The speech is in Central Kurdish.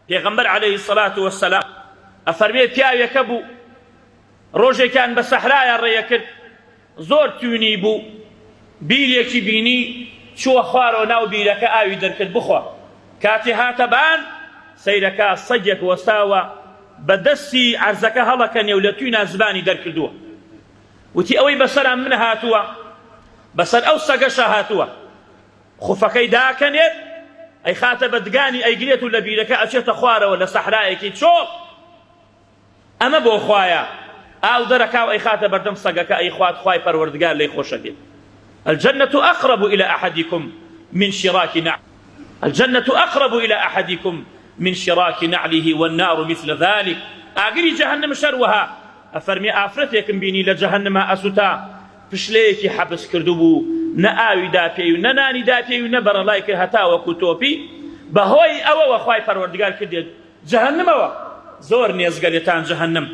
پێغەمبەر عەلەیهی الصەلاة وەسسەلام ئەفەرمێ پیاوێکە بوو ڕۆژێکیان بە سەحرایە ڕێیە کرد زۆر توونی بوو بیرێکی بینی چووە خوارەوە ناو بیرەکە ئاوی دەرکرد بخوا کاتی هاتە بان سەیرەکە سەگێک وەستاوە بە دەستی عەرزەکە هەڵەکەنێ و لە توینا زبانی دەرکردووە وتی ئەوەی بەسەرم من هاتووە بەسەر ئەو سەگەشە هاتووە خوفەکەی داکەنێت ئەی خاتە بە دگانی ئەیگرێت و لە بیرەکە ئەچێتە خوارەوە لە سەحرایەکی چۆڵ ئەمە بۆ خوایە ئاو دەرەکاو ئەی خاتە بەردەم سەگەکە ئەی خوات خوای پەروەردگار لێی خۆشە دێت الجنة أقرب إلى أحدكم من شراك نعل الجنة أقرب إلى أحدكم من شراك نعله والنار مثل ذلك أقري جهنم شروها أفرمي آفرتكم بيني لجهنم أسوتا فشليكي حبس كردوبو نآوي دابيو نناني دابيو نبر لايك هتا وكتوبي بهوي أو وخواي پروردگار كرديد جهنم أو زور نيزگريتان جهنم